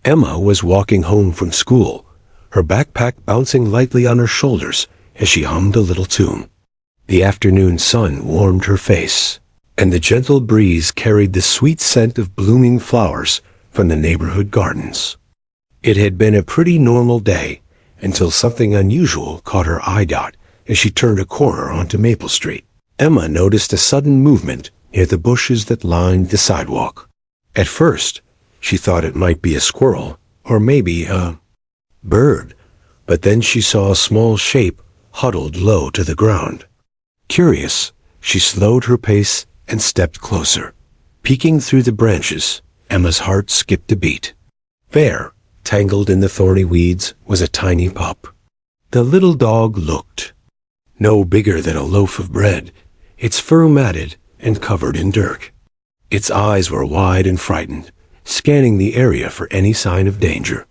Emma was walking home from school, her backpack bouncing lightly on her shoulders as she hummed a little tune. The afternoon sun warmed her face, and the gentle breeze carried the sweet scent of blooming flowers from the neighborhood gardens. It had been a pretty normal day until something unusual caught her eye as she turned a corner onto Maple Street. Emma noticed a sudden movement near the bushes that lined the sidewalk. At first, she thought it might be a squirrel, or maybe a bird, but then she saw a small shape huddled low to the ground. Curious, she slowed her pace and stepped closer. Peeking through the branches, Emma's heart skipped a beat. There, tangled in the thorny weeds, was a tiny pup. The little dog looked no bigger than a loaf of bread, its fur matted and covered in dirt. Its eyes were wide and frightened, scanning the area for any sign of danger.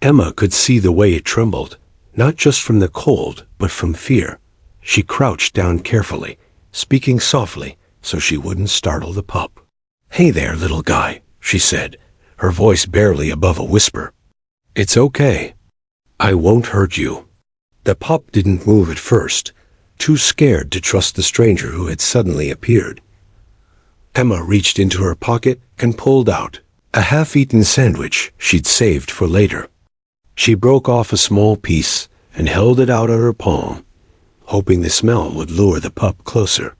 Emma could see the way it trembled, not just from the cold, but from fear. She crouched down carefully, speaking softly so she wouldn't startle the pup. "Hey there, little guy," she said, her voice barely above a whisper. "It's okay. I won't hurt you." The pup didn't move at first, too scared to trust the stranger who had suddenly appeared. Emma reached into her pocket and pulled out a half-eaten sandwich she'd saved for later. She broke off a small piece and held it out on her palm, hoping the smell would lure the pup closer.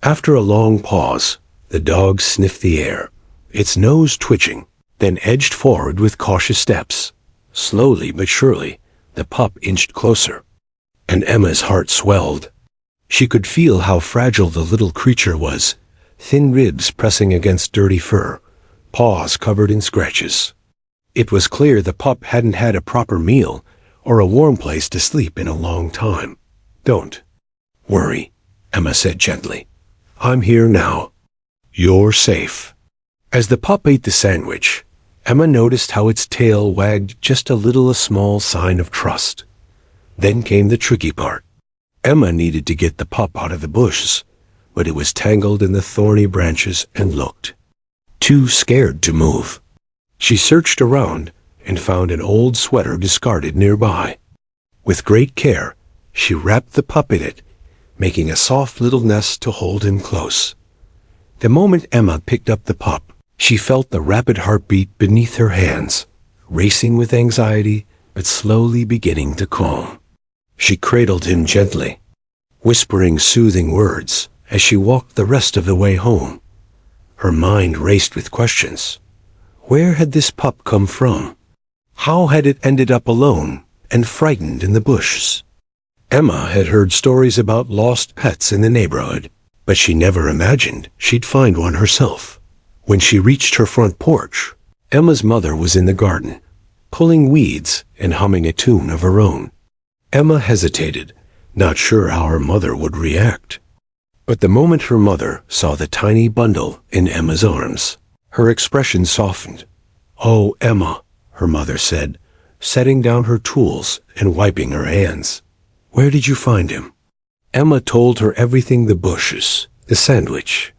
After a long pause, the dog sniffed the air, its nose twitching, then edged forward with cautious steps. Slowly but surely, the pup inched closer, and Emma's heart swelled. She could feel how fragile the little creature was, thin ribs pressing against dirty fur, paws covered in scratches. It was clear the pup hadn't had a proper meal or a warm place to sleep in a long time. "Don't worry," Emma said gently. "I'm here now. You're safe." As the pup ate the sandwich, Emma noticed how its tail wagged just a little, a small sign of trust. Then came the tricky part. Emma needed to get the pup out of the bushes, but it was tangled in the thorny branches and looked too scared to move. She searched around and found an old sweater discarded nearby. With great care, she wrapped the pup in it, making a soft little nest to hold him close. The moment Emma picked up the pup, she felt the rapid heartbeat beneath her hands, racing with anxiety, but slowly beginning to calm. She cradled him gently, whispering soothing words as she walked the rest of the way home. Her mind raced with questions. Where had this pup come from? How had it ended up alone and frightened in the bushes? Emma had heard stories about lost pets in the neighborhood, but she never imagined she'd find one herself. When she reached her front porch, Emma's mother was in the garden, pulling weeds and humming a tune of her own. Emma hesitated, not sure how her mother would react. But the moment her mother saw the tiny bundle in Emma's arms, her expression softened. "Oh, Emma," her mother said, setting down her tools and wiping her hands. "Where did you find him?" Emma told her everything: the bushes, the sandwich,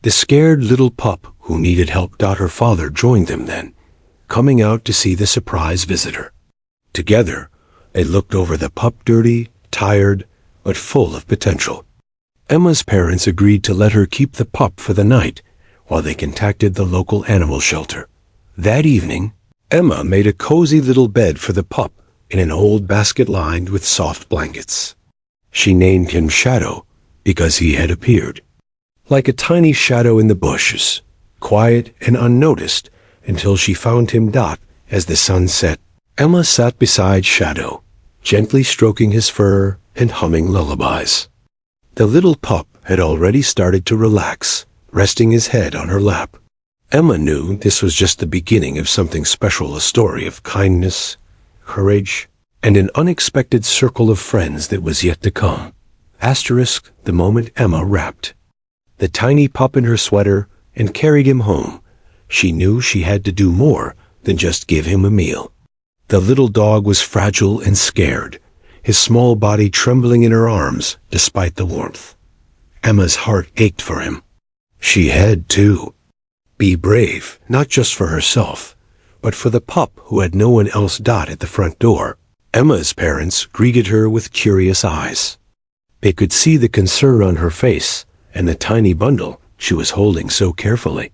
the scared little pup who needed help. Her father joined them then, coming out to see the surprise visitor. Together, they looked over the pup, dirty, tired, but full of potential. Emma's parents agreed to let her keep the pup for the night while they contacted the local animal shelter. That evening, Emma made a cozy little bed for the pup in an old basket lined with soft blankets. She named him Shadow because he had appeared like a tiny shadow in the bushes, quiet and unnoticed until she found him. As the sun set, Emma sat beside Shadow, gently stroking his fur and humming lullabies. The little pup had already started to relax, resting his head on her lap. Emma knew this was just the beginning of something special, a story of kindness, courage, and an unexpected circle of friends that was yet to come. Asterisk the moment Emma wrapped the tiny pup in her sweater and carried him home. She knew she had to do more than just give him a meal. The little dog was fragile and scared, his small body trembling in her arms despite the warmth. Emma's heart ached for him. She had to be brave, not just for herself, but for the pup who had no one else. At the front door, Emma's parents greeted her with curious eyes. They could see the concern on her face and the tiny bundle she was holding so carefully.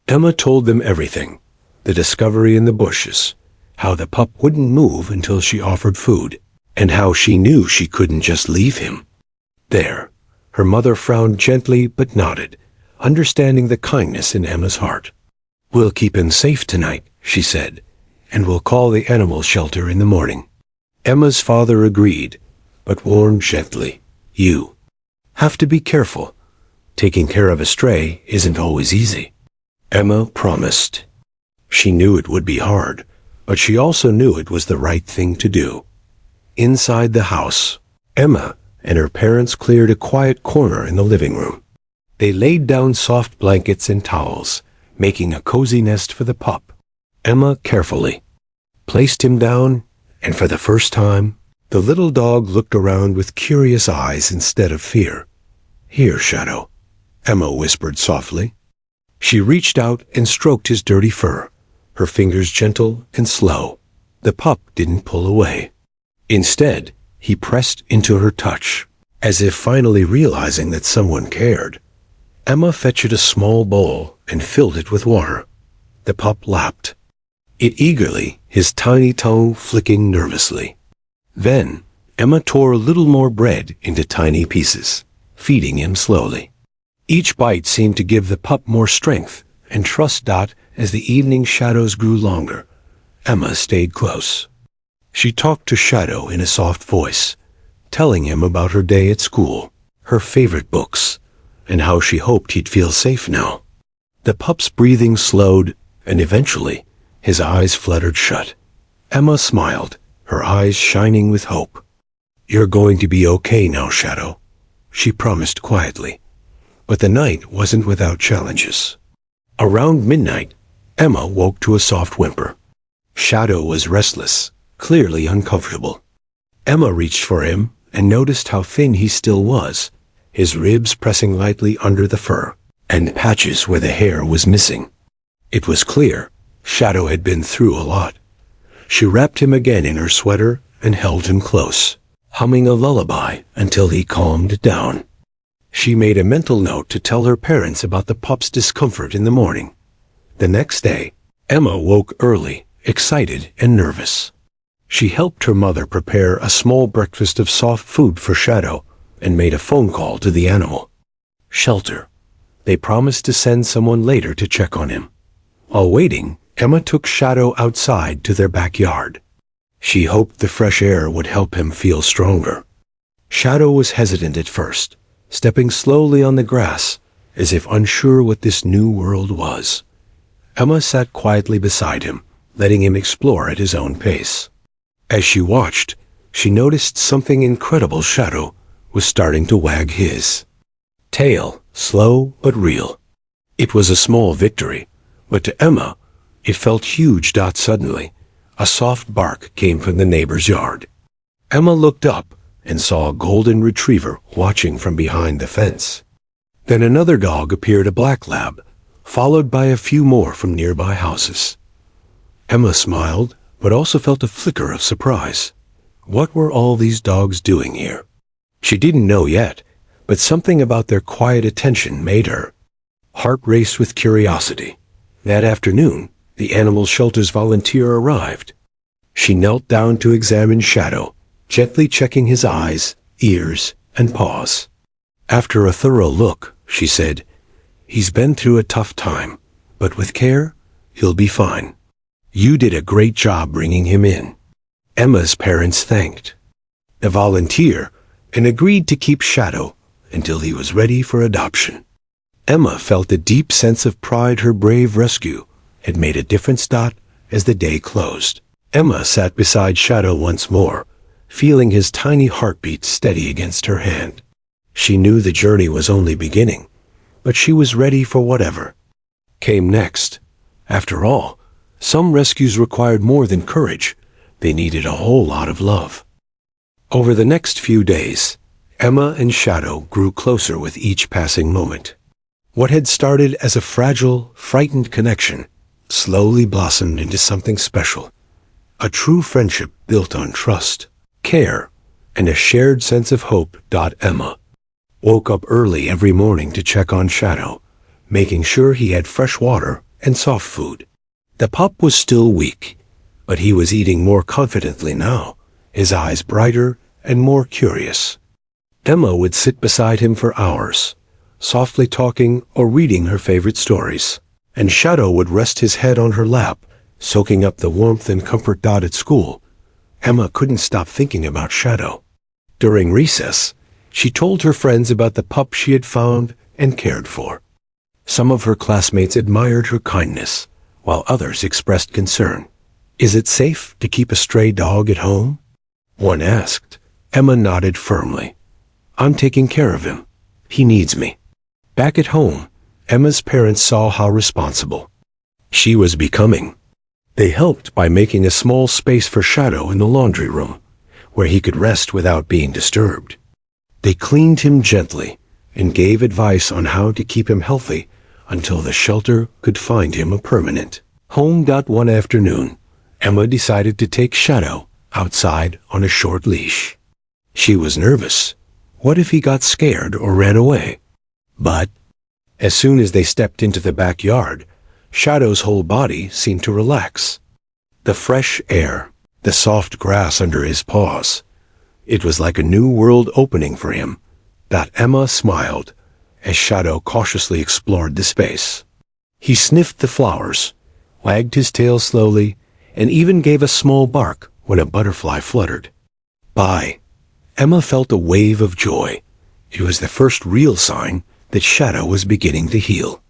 Emma told them everything, the discovery in the bushes, how the pup wouldn't move until she offered food, and how she knew she couldn't just leave him. There, her mother frowned gently but nodded, understanding the kindness in Emma's heart. "We'll keep him safe tonight," she said, "and we'll call the animal shelter in the morning." Emma's father agreed, but warned gently, "You have to be careful. Taking care of a stray isn't always easy." Emma promised. She knew it would be hard, but she also knew it was the right thing to do. Inside the house, Emma and her parents cleared a quiet corner in the living room. They laid down soft blankets and towels, making a cozy nest for the pup. Emma carefully placed him down, and for the first time, the little dog looked around with curious eyes instead of fear. "Here, Shadow," Emma whispered softly. She reached out and stroked his dirty fur, her fingers gentle and slow. The pup didn't pull away. Instead, he pressed into her touch, as if finally realizing that someone cared. Emma fetched a small bowl and filled it with water. The pup lapped it eagerly, his tiny tongue flicking nervously. Then, Emma tore a little more bread into tiny pieces, feeding him slowly. Each bite seemed to give the pup more strength and trust. As the evening shadows grew longer, Emma stayed close. She talked to Shadow in a soft voice, telling him about her day at school, her favorite books, and how she hoped he'd feel safe now. The pup's breathing slowed, and eventually, his eyes fluttered shut. Emma smiled, her eyes shining with hope. "You're going to be okay now, Shadow," she promised quietly. But the night wasn't without challenges. Around midnight, Emma woke to a soft whimper. Shadow was restless, clearly uncomfortable. Emma reached for him and noticed how thin he still was, his ribs pressing lightly under the fur, and patches where the hair was missing. It was clear Shadow had been through a lot. She wrapped him again in her sweater and held him close, humming a lullaby until he calmed down. She made a mental note to tell her parents about the pup's discomfort in the morning. The next day, Emma woke early, excited and nervous. She helped her mother prepare a small breakfast of soft food for Shadow and made a phone call to the animal shelter. They promised to send someone later to check on him. While waiting, Emma took Shadow outside to their backyard. She hoped the fresh air would help him feel stronger. Shadow was hesitant at first, stepping slowly on the grass, as if unsure what this new world was. Emma sat quietly beside him, letting him explore at his own pace. As she watched, she noticed something incredible. Shadow was starting to wag his tail, slow but real. It was a small victory, but to Emma, it felt huge. Suddenly, a soft bark came from the neighbor's yard. Emma looked up and saw a golden retriever watching from behind the fence. Then another dog appeared, a black lab, followed by a few more from nearby houses. Emma smiled, but also felt a flicker of surprise. What were all these dogs doing here? She didn't know yet, but something about their quiet attention made her heart race with curiosity. That afternoon, the animal shelter's volunteer arrived. She knelt down to examine Shadow, gently checking his eyes, ears, and paws. After a thorough look, she said, "He's been through a tough time, but with care, he'll be fine. You did a great job bringing him in." Emma's parents thanked the volunteer and agreed to keep Shadow until he was ready for adoption. Emma felt a deep sense of pride. Her brave rescue had made a difference. As the day closed, Emma sat beside Shadow once more, feeling his tiny heartbeat steady against her hand. She knew the journey was only beginning, but she was ready for whatever came next. After all, some rescues required more than courage. They needed a whole lot of love. Over the next few days, Emma and Shadow grew closer with each passing moment. What had started as a fragile, frightened connection slowly blossomed into something special. A true friendship built on trust, care, and a shared sense of hope. Emma woke up early every morning to check on Shadow, making sure he had fresh water and soft food. The pup was still weak, but he was eating more confidently now, his eyes brighter and more curious. Emma would sit beside him for hours, softly talking or reading her favorite stories, and Shadow would rest his head on her lap, soaking up the warmth and comfort. At school, Emma couldn't stop thinking about Shadow. During recess, she told her friends about the pup she had found and cared for. Some of her classmates admired her kindness, while others expressed concern. "Is it safe to keep a stray dog at home?" one asked. Emma nodded firmly. "I'm taking care of him. He needs me." Back at home, Emma's parents saw how responsible she was becoming. They helped by making a small space for Shadow in the laundry room, where he could rest without being disturbed. They cleaned him gently and gave advice on how to keep him healthy until the shelter could find him a permanent home. One afternoon, Emma decided to take Shadow outside on a short leash. She was nervous. What if he got scared or ran away? But as soon as they stepped into the backyard, Shadow's whole body seemed to relax. The fresh air, the soft grass under his paws. It was like a new world opening for him. Emma smiled as Shadow cautiously explored the space. He sniffed the flowers, wagged his tail slowly, and even gave a small bark when a butterfly fluttered by. Emma felt a wave of joy. It was the first real sign that Shadow was beginning to heal.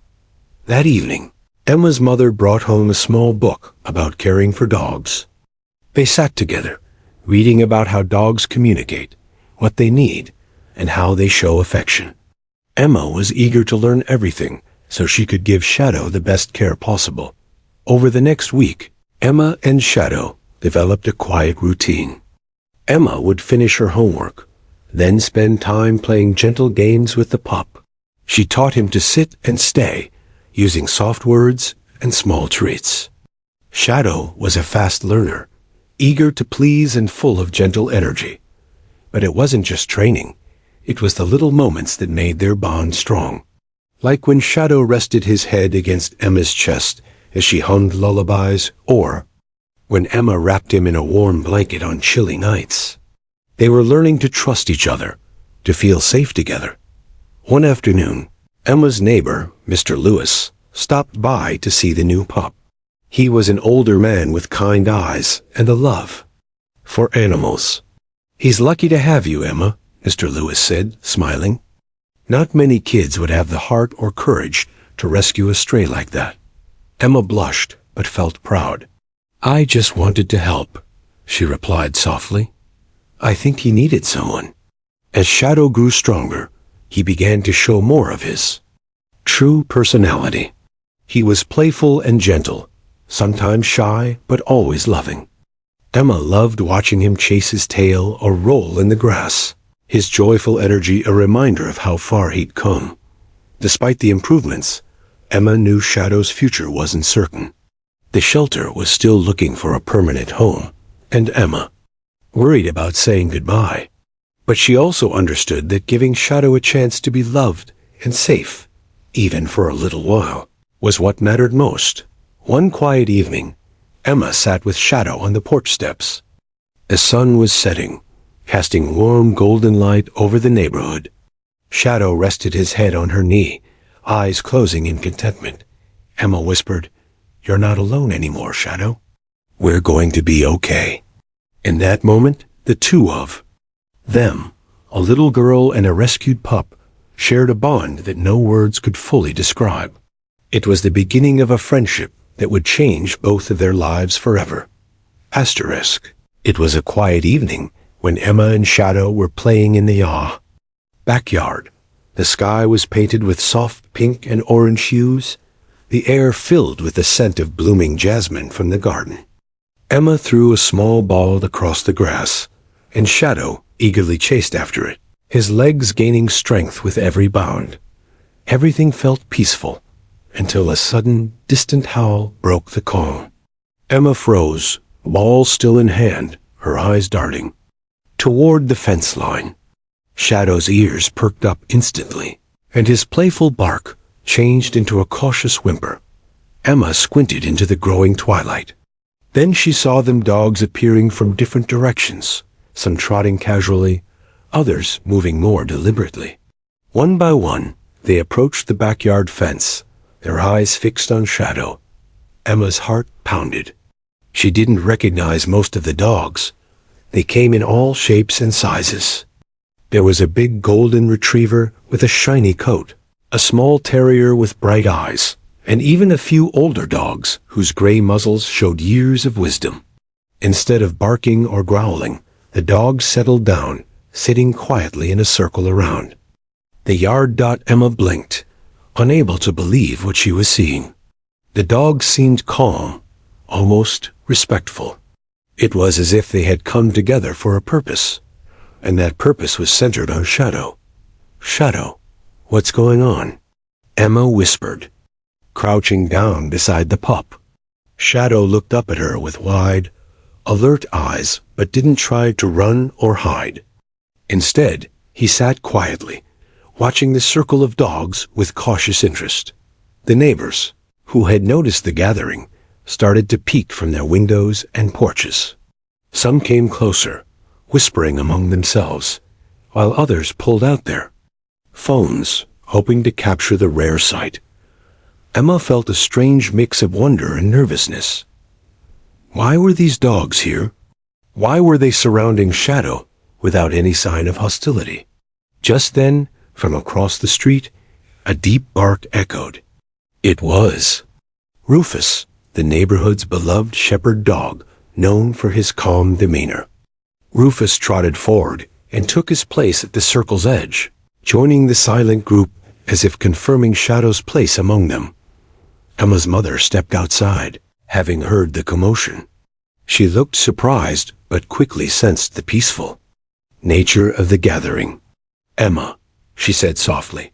That evening, Emma's mother brought home a small book about caring for dogs. They sat together, reading about how dogs communicate, what they need, and how they show affection. Emma was eager to learn everything so she could give Shadow the best care possible. Over the next week, Emma and Shadow developed a quiet routine. Emma would finish her homework, then spend time playing gentle games with the pup. She taught him to sit and stay, using soft words and small treats. Shadow was a fast learner, eager to please and full of gentle energy. But it wasn't just training. It was the little moments that made their bond strong. Like when Shadow rested his head against Emma's chest as she hummed lullabies, or when Emma wrapped him in a warm blanket on chilly nights. They were learning to trust each other, to feel safe together. One afternoon, Emma's neighbor, Mr. Lewis, stopped by to see the new pup. He was an older man with kind eyes and a love for animals. "He's lucky to have you, Emma," Mr. Lewis said, smiling. Not many kids would have the heart or courage to rescue a stray like that. Emma blushed, but felt proud. "I just wanted to help," she replied softly. "I think he needed someone." As Shadow grew stronger, he began to show more of his true personality. He was playful and gentle, sometimes shy, but always loving. Emma loved watching him chase his tail or roll in the grass, his joyful energy a reminder of how far he'd come. Despite the improvements, Emma knew Shadow's future wasn't certain. The shelter was still looking for a permanent home, and Emma worried about saying goodbye. But she also understood that giving Shadow a chance to be loved and safe, even for a little while, was what mattered most. One quiet evening, Emma sat with Shadow on the porch steps. The sun was setting, casting warm golden light over the neighborhood. Shadow rested his head on her knee, eyes closing in contentment. Emma whispered, "You're not alone anymore, Shadow. We're going to be okay." In that moment, the two of them, a little girl and a rescued pup, shared a bond that no words could fully describe. It was the beginning of a friendship that would change both of their lives forever. Asterisk. It was a quiet evening when Emma and Shadow were playing in the backyard. The sky was painted with soft pink and orange hues, the air filled with the scent of blooming jasmine from the garden. Emma threw a small ball across the grass, and Shadow eagerly chased after it, his legs gaining strength with every bound. Everything felt peaceful, until a sudden, distant howl broke the calm. Emma froze, ball still in hand, her eyes darting toward the fence line. Shadow's ears perked up instantly, and his playful bark changed into a cautious whimper. Emma squinted into the growing twilight. Then she saw them dogs appearing from different directions, some trotting casually, others moving more deliberately. One by one, they approached the backyard fence, their eyes fixed on Shadow. Emma's heart pounded. She didn't recognize most of the dogs. They came in all shapes and sizes. There was a big golden retriever with a shiny coat, a small terrier with bright eyes, and even a few older dogs whose gray muzzles showed years of wisdom. Instead of barking or growling, the dogs settled down, sitting quietly in a circle around. The yard. Emma blinked, unable to believe what she was seeing. The dogs seemed calm, almost respectful. It was as if they had come together for a purpose, and that purpose was centered on Shadow. "Shadow, what's going on?" Emma whispered, crouching down beside the pup. Shadow looked up at her with wide, alert eyes, but didn't try to run or hide. Instead, he sat quietly, watching the circle of dogs with cautious interest. The neighbors, who had noticed the gathering, started to peek from their windows and porches. Some came closer, whispering among themselves, while others pulled out their phones, hoping to capture the rare sight. Emma felt a strange mix of wonder and nervousness. Why were these dogs here? Why were they surrounding Shadow without any sign of hostility? Just then, from across the street, a deep bark echoed. It was Rufus, the neighborhood's beloved shepherd dog, known for his calm demeanor. Rufus trotted forward and took his place at the circle's edge, joining the silent group as if confirming Shadow's place among them. Emma's mother stepped outside, having heard the commotion. She looked surprised, but quickly sensed the peaceful nature of the gathering. "Emma," she said softly,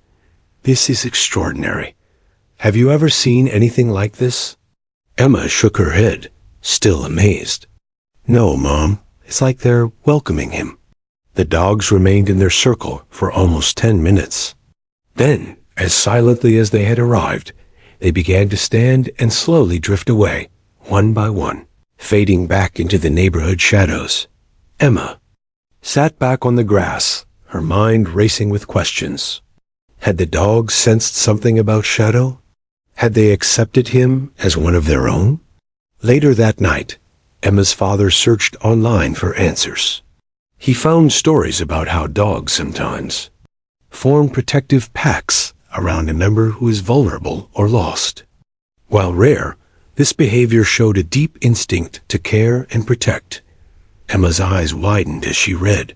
"this is extraordinary. Have you ever seen anything like this?" Emma shook her head, still amazed. "No, Mom. It's like they're welcoming him." The dogs remained in their circle for almost 10 minutes. Then, as silently as they had arrived, they began to stand and slowly drift away, one by one, fading back into the neighborhood shadows. Emma sat back on the grass, her mind racing with questions. Had the dogs sensed something about Shadow? Had they accepted him as one of their own? Later that night, Emma's father searched online for answers. He found stories about how dogs sometimes form protective packs around a member who is vulnerable or lost. While rare, this behavior showed a deep instinct to care and protect. Emma's eyes widened as she read.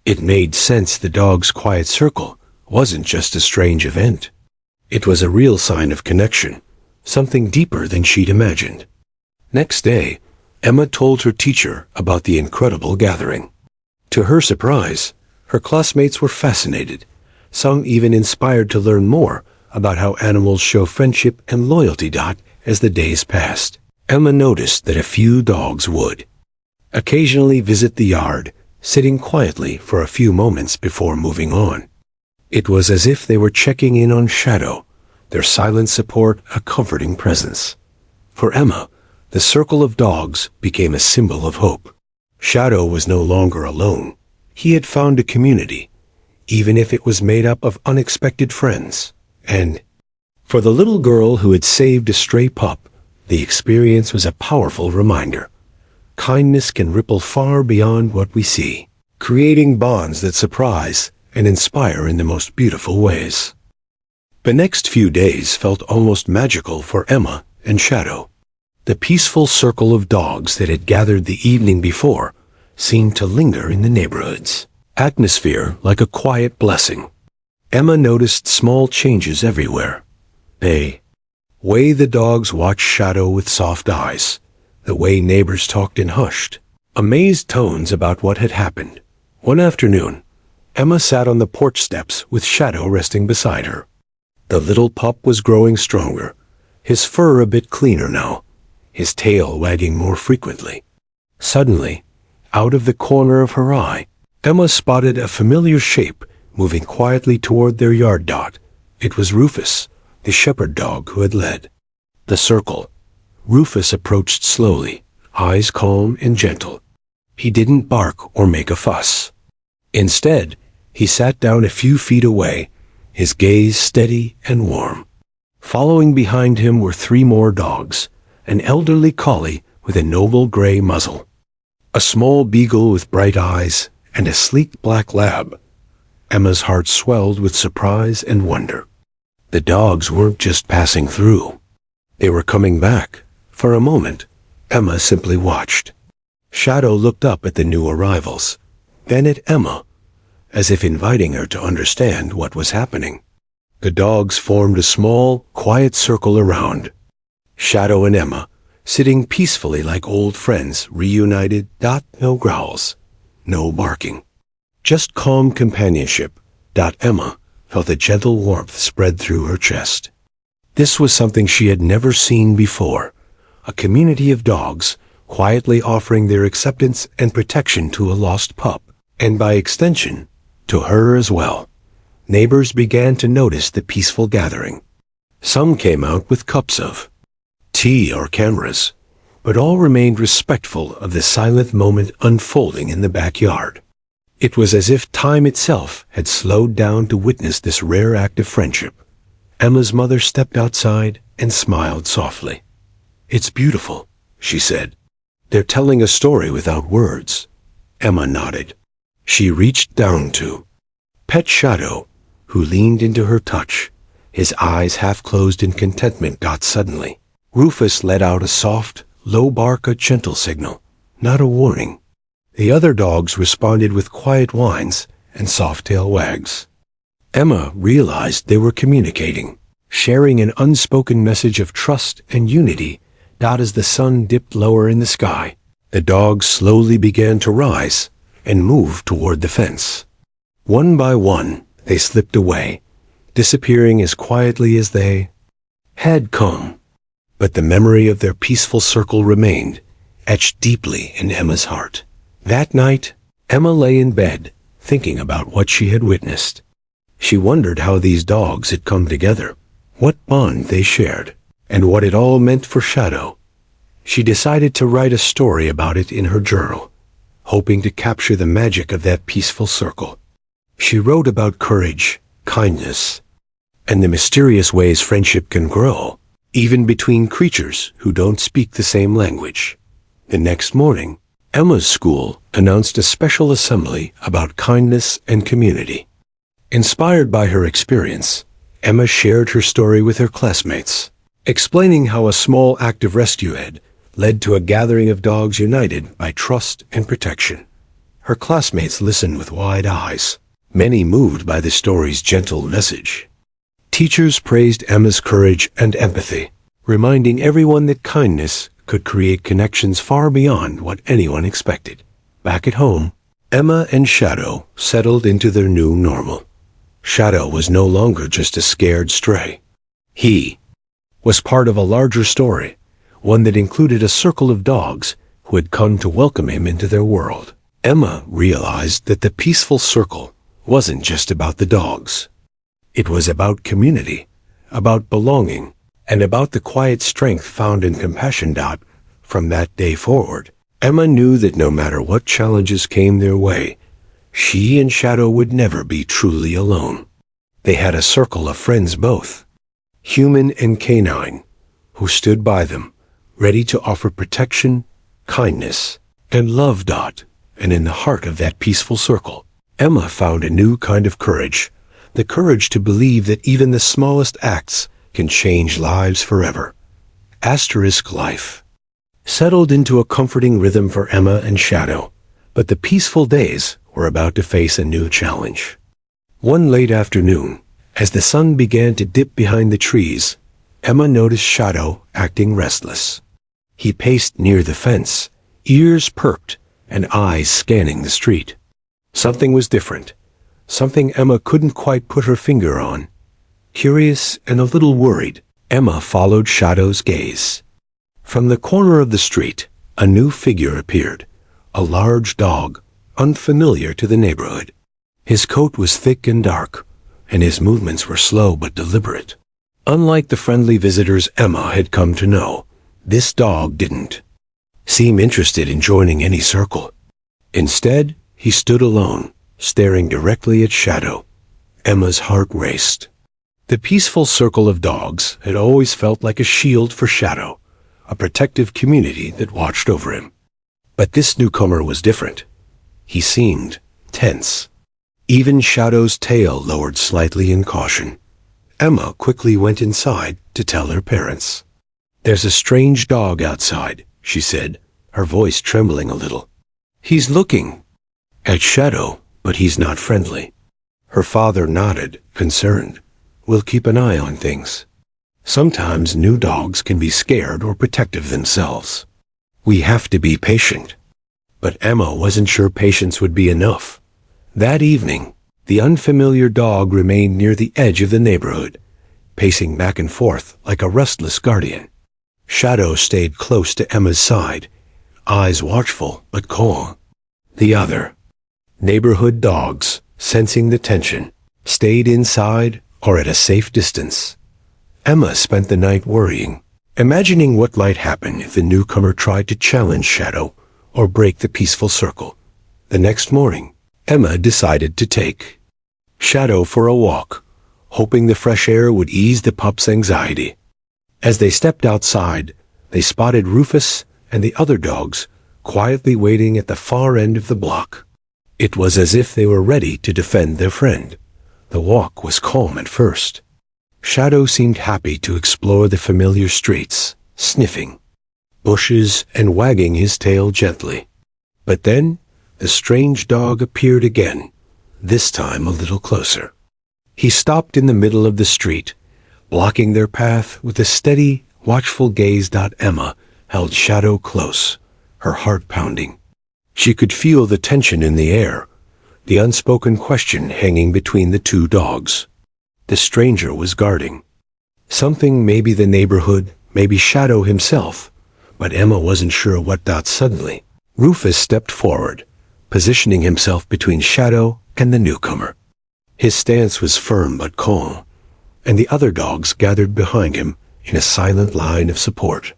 It made sense the dog's quiet circle wasn't just a strange event. It was a real sign of connection, something deeper than she'd imagined. Next day, Emma told her teacher about the incredible gathering. To her surprise, her classmates were fascinated, some even inspired to learn more about how animals show friendship and loyalty. As the days passed, Emma noticed that a few dogs would occasionally visit the yard, sitting quietly for a few moments before moving on. It was as if they were checking in on Shadow, their silent support a comforting presence. For Emma, the circle of dogs became a symbol of hope. Shadow was no longer alone. He had found a community, even if it was made up of unexpected friends. And for the little girl who had saved a stray pup, the experience was a powerful reminder. Kindness can ripple far beyond what we see, creating bonds that surprise and inspire in the most beautiful ways. The next few days felt almost magical for Emma and Shadow. The peaceful circle of dogs that had gathered the evening before seemed to linger in the neighborhood's atmosphere like a quiet blessing. Emma noticed small changes everywhere. The way the dogs watched Shadow with soft eyes, the way neighbors talked in hushed, amazed tones about what had happened. One afternoon, Emma sat on the porch steps with Shadow resting beside her. The little pup was growing stronger, his fur a bit cleaner now, his tail wagging more frequently. Suddenly, out of the corner of her eye, Emma spotted a familiar shape moving quietly toward their yard. It was Rufus, the shepherd dog who had led the circle. Rufus approached slowly, eyes calm and gentle. He didn't bark or make a fuss. Instead, he sat down a few feet away, his gaze steady and warm. Following behind him were 3 more dogs, an elderly collie with a noble gray muzzle, a small beagle with bright eyes, and a sleek black lab. Emma's heart swelled with surprise and wonder. The dogs weren't just passing through. They were coming back. For a moment, Emma simply watched. Shadow looked up at the new arrivals, then at Emma, as if inviting her to understand what was happening. The dogs formed a small, quiet circle around Shadow and Emma, sitting peacefully like old friends reunited. No growls, no barking, just calm companionship. Emma felt a gentle warmth spread through her chest. This was something she had never seen before, a community of dogs quietly offering their acceptance and protection to a lost pup, and by extension, to her as well. Neighbors began to notice the peaceful gathering. Some came out with cups of tea or cameras, but all remained respectful of the silent moment unfolding in the backyard. It was as if time itself had slowed down to witness this rare act of friendship. Emma's mother stepped outside and smiled softly. "It's beautiful," she said. "They're telling a story without words." Emma nodded. She reached down to pet Shadow, who leaned into her touch, his eyes half closed in contentment. Suddenly, Rufus let out a soft, low bark, a gentle signal, not a warning. The other dogs responded with quiet whines and soft tail wags. Emma realized they were communicating, sharing an unspoken message of trust and unity. As the sun dipped lower in the sky, the dogs slowly began to rise and move toward the fence. One by one, they slipped away, disappearing as quietly as they had come. But the memory of their peaceful circle remained, etched deeply in Emma's heart. That night, Emma lay in bed, thinking about what she had witnessed. She wondered how these dogs had come together, what bond they shared, and what it all meant for Shadow. She decided to write a story about it in her journal, hoping to capture the magic of that peaceful circle. She wrote about courage, kindness, and the mysterious ways friendship can grow, even between creatures who don't speak the same language. The next morning, Emma's school announced a special assembly about kindness and community. Inspired by her experience, Emma shared her story with her classmates, explaining how a small act of rescue had led to a gathering of dogs united by trust and protection. Her classmates listened with wide eyes, many moved by the story's gentle message. Teachers praised Emma's courage and empathy, reminding everyone that kindness could create connections far beyond what anyone expected. Back at home, Emma and Shadow settled into their new normal. Shadow was no longer just a scared stray. He was part of a larger story, one that included a circle of dogs who had come to welcome him into their world. Emma realized that the peaceful circle wasn't just about the dogs. It was about community, about belonging, and about the quiet strength found in compassion. From that day forward, Emma knew that no matter what challenges came their way, she and Shadow would never be truly alone. They had a circle of friends both, human and canine, who stood by them, ready to offer protection, kindness, and love. And in the heart of that peaceful circle, Emma found a new kind of courage, the courage to believe that even the smallest acts can change lives forever. Life settled into a comforting rhythm for Emma and Shadow, but the peaceful days were about to face a new challenge. One late afternoon, as the sun began to dip behind the trees, Emma noticed Shadow acting restless. He paced near the fence, ears perked and eyes scanning the street. Something was different, something Emma couldn't quite put her finger on. Curious and a little worried, Emma followed Shadow's gaze. From the corner of the street, a new figure appeared, a large dog, unfamiliar to the neighborhood. His coat was thick and dark, and his movements were slow but deliberate. Unlike the friendly visitors Emma had come to know, this dog didn't seem interested in joining any circle. Instead, he stood alone, staring directly at Shadow. Emma's heart raced. The peaceful circle of dogs had always felt like a shield for Shadow, a protective community that watched over him. But this newcomer was different. He seemed tense. Even Shadow's tail lowered slightly in caution. Emma quickly went inside to tell her parents. "There's a strange dog outside," she said, her voice trembling a little. "He's looking at Shadow, but he's not friendly." Her father nodded, concerned. "We'll keep an eye on things. Sometimes new dogs can be scared or protective themselves. We have to be patient." But Emma wasn't sure patience would be enough. That evening, the unfamiliar dog remained near the edge of the neighborhood, pacing back and forth like a restless guardian. Shadow stayed close to Emma's side, eyes watchful but calm. The other neighborhood dogs, sensing the tension, stayed inside or at a safe distance. Emma spent the night worrying, imagining what might happen if the newcomer tried to challenge Shadow or break the peaceful circle. The next morning, Emma decided to take Shadow for a walk, hoping the fresh air would ease the pup's anxiety. As they stepped outside, they spotted Rufus and the other dogs quietly waiting at the far end of the block. It was as if they were ready to defend their friend. The walk was calm at first. Shadow seemed happy to explore the familiar streets, sniffing bushes and wagging his tail gently. But then, the strange dog appeared again, this time a little closer. He stopped in the middle of the street, blocking their path with a steady, watchful gaze. Emma held Shadow close, her heart pounding. She could feel the tension in the air, the unspoken question hanging between the two dogs. The stranger was guarding something, maybe the neighborhood, maybe Shadow himself, but Emma wasn't sure what. Suddenly, Rufus stepped forward, positioning himself between Shadow and the newcomer. His stance was firm but calm, and the other dogs gathered behind him in a silent line of support.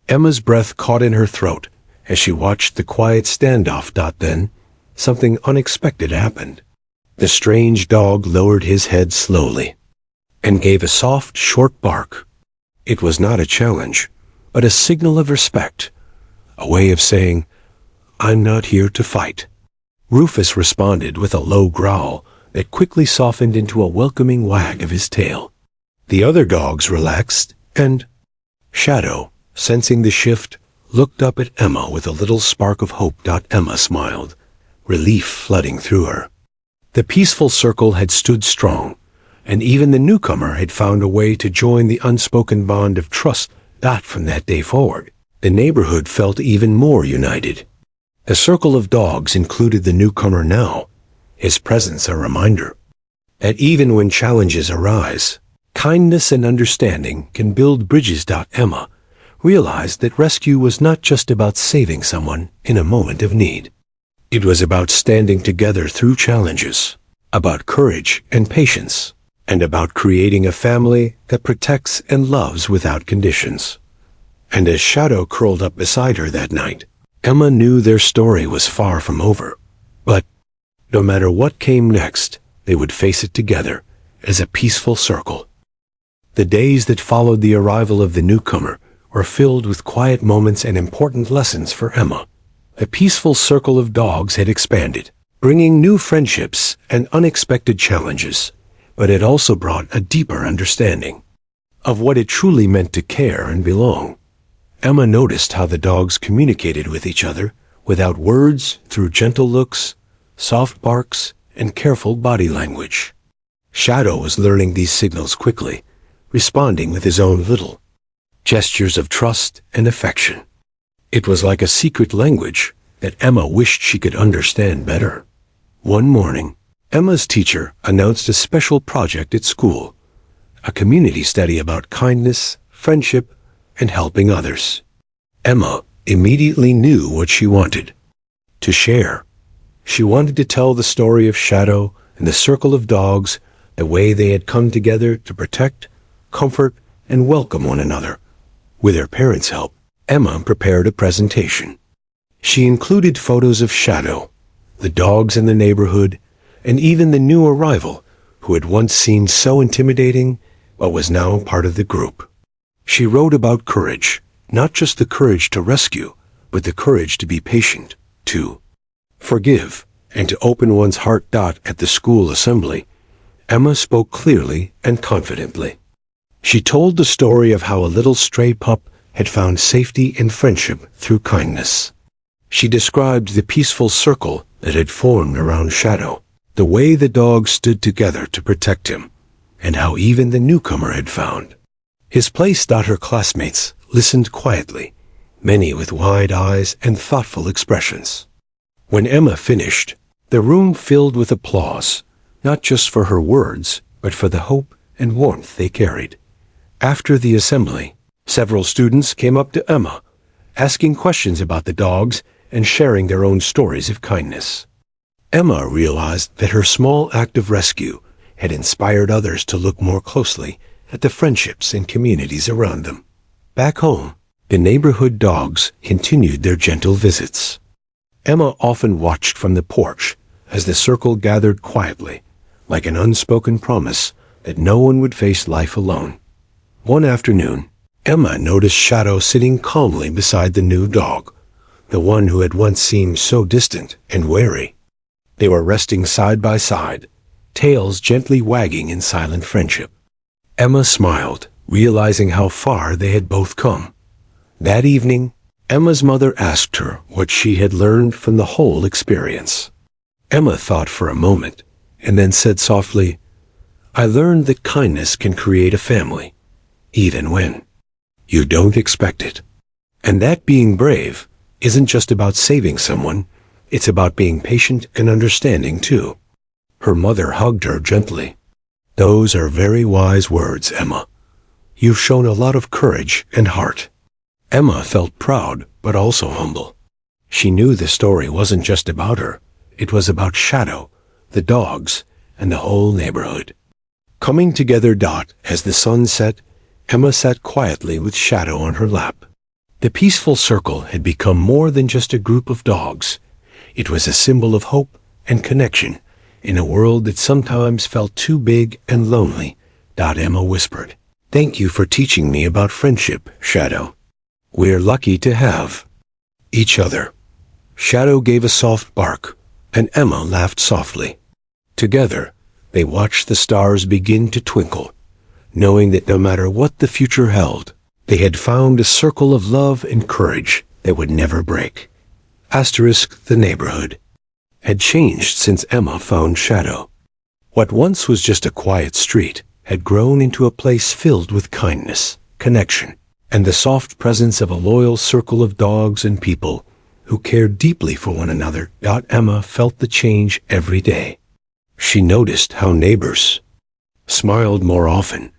Emma's breath caught in her throat as she watched the quiet standoff. Then, something unexpected happened. The strange dog lowered his head slowly and gave a soft, short bark. It was not a challenge, but a signal of respect, a way of saying, "I'm not here to fight." Rufus responded with a low growl that quickly softened into a welcoming wag of his tail. The other dogs relaxed, and Shadow, sensing the shift, looked up at Emma with a little spark of hope. Emma smiled, relief flooding through her. The peaceful circle had stood strong, and even the newcomer had found a way to join the unspoken bond of trust. From that day forward, the neighborhood felt even more united. The circle of dogs included the newcomer now, his presence a reminder that even when challenges arise, kindness and understanding can build bridges. Emma realized that rescue was not just about saving someone in a moment of need. It was about standing together through challenges, about courage and patience, and about creating a family that protects and loves without conditions. And as Shadow curled up beside her that night, Emma knew their story was far from over. But no matter what came next, they would face it together as a peaceful circle. The days that followed the arrival of the newcomer were filled with quiet moments and important lessons for Emma. A peaceful circle of dogs had expanded, bringing new friendships and unexpected challenges, but it also brought a deeper understanding of what it truly meant to care and belong. Emma noticed how the dogs communicated with each other without words, through gentle looks, soft barks, and careful body language. Shadow was learning these signals quickly, responding with his own little gestures of trust and affection. It was like a secret language that Emma wished she could understand better. One morning, Emma's teacher announced a special project at school, a community study about kindness, friendship, and helping others. Emma immediately knew what she wanted: to share. She wanted to tell the story of Shadow and the circle of dogs, the way they had come together to protect, comfort, and welcome one another. With her parents' help, Emma prepared a presentation. She included photos of Shadow, the dogs in the neighborhood, and even the new arrival who had once seemed so intimidating but was now part of the group. She wrote about courage, not just the courage to rescue, but the courage to be patient, to forgive, and to open one's heart. At the school assembly, Emma spoke clearly and confidently. She told the story of how a little stray pup had found safety and friendship through kindness. She described the peaceful circle that had formed around Shadow, the way the dogs stood together to protect him, and how even the newcomer had found his place. Her classmates listened quietly, many with wide eyes and thoughtful expressions. When Emma finished, the room filled with applause, not just for her words, but for the hope and warmth they carried. After the assembly, several students came up to Emma, asking questions about the dogs and sharing their own stories of kindness. Emma realized that her small act of rescue had inspired others to look more closely at the friendships and communities around them. Back home, the neighborhood dogs continued their gentle visits. Emma often watched from the porch as the circle gathered quietly, like an unspoken promise that no one would face life alone. One afternoon, Emma noticed Shadow sitting calmly beside the new dog, the one who had once seemed so distant and wary. They were resting side by side, tails gently wagging in silent friendship. Emma smiled, realizing how far they had both come. That evening, Emma's mother asked her what she had learned from the whole experience. Emma thought for a moment, and then said softly, "I learned that kindness can create a family, even when you don't expect it. And that being brave isn't just about saving someone, it's about being patient and understanding too." Her mother hugged her gently. "Those are very wise words, Emma. You've shown a lot of courage and heart." Emma felt proud, but also humble. She knew the story wasn't just about her. It was about Shadow, the dogs, and the whole neighborhood. Coming together. As the sun set, Emma sat quietly with Shadow on her lap. The peaceful circle had become more than just a group of dogs. It was a symbol of hope and connection in a world that sometimes felt too big and lonely. Emma whispered, "Thank you for teaching me about friendship, Shadow. We're lucky to have each other." Shadow gave a soft bark, and Emma laughed softly. Together, they watched the stars begin to twinkle, knowing that no matter what the future held, they had found a circle of love and courage that would never break. The neighborhood had changed since Emma found Shadow. What once was just a quiet street had grown into a place filled with kindness, connection, and the soft presence of a loyal circle of dogs and people who cared deeply for one another. Emma felt the change every day. She noticed how neighbors smiled more often,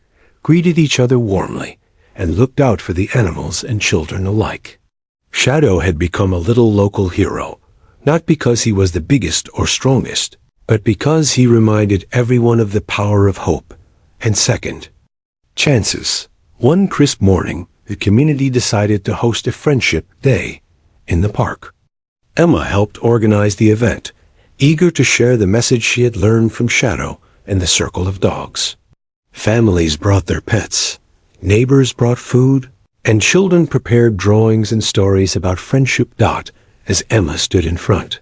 greeted each other warmly, and looked out for the animals and children alike. Shadow had become a little local hero, not because he was the biggest or strongest, but because he reminded everyone of the power of hope and second chances. One crisp morning, the community decided to host a friendship day in the park. Emma helped organize the event, eager to share the message she had learned from Shadow and the circle of dogs. Families brought their pets, neighbors brought food, and children prepared drawings and stories about friendship. As Emma stood in front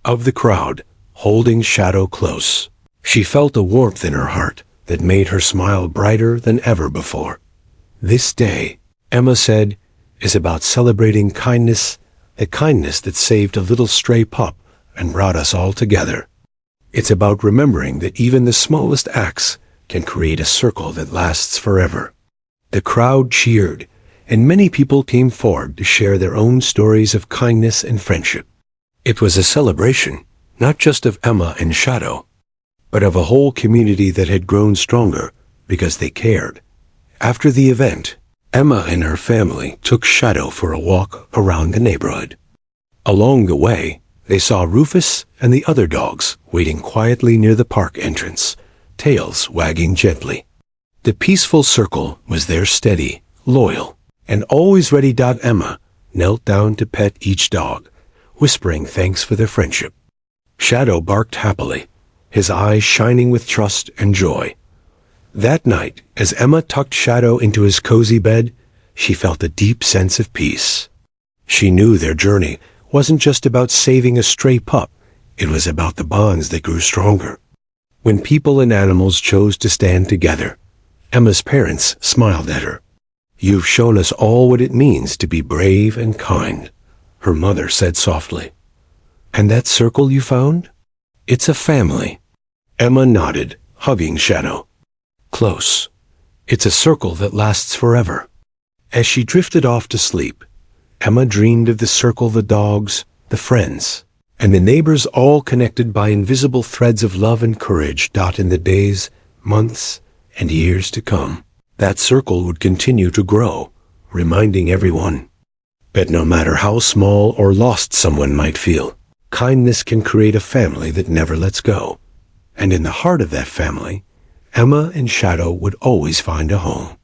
of the crowd, holding Shadow close, she felt a warmth in her heart that made her smile brighter than ever before. This day, Emma said, is about celebrating kindness, the kindness that saved a little stray pup and brought us all together. It's about remembering that even the smallest acts can create a circle that lasts forever. The crowd cheered, and many people came forward to share their own stories of kindness and friendship. It was a celebration, not just of Emma and Shadow, but of a whole community that had grown stronger because they cared. After the event, Emma and her family took Shadow for a walk around the neighborhood. Along the way, they saw Rufus and the other dogs waiting quietly near the park entrance, tails wagging gently. The peaceful circle was there, steady, loyal, and always ready. Emma knelt down to pet each dog, whispering thanks for their friendship. Shadow barked happily, his eyes shining with trust and joy. That night, as Emma tucked Shadow into his cozy bed, she felt a deep sense of peace. She knew their journey wasn't just about saving a stray pup, it was about the bonds that grew stronger. When people and animals chose to stand together, Emma's parents smiled at her. "You've shown us all what it means to be brave and kind," her mother said softly. "And that circle you found? It's a family." Emma nodded, hugging Shadow. "Close. It's a circle that lasts forever." As she drifted off to sleep, Emma dreamed of the circle, the dogs, the friends, and the neighbors, all connected by invisible threads of love and courage. In the days, months, and years to come, that circle would continue to grow, reminding everyone that no matter how small or lost someone might feel, kindness can create a family that never lets go. And in the heart of that family, Emma and Shadow would always find a home.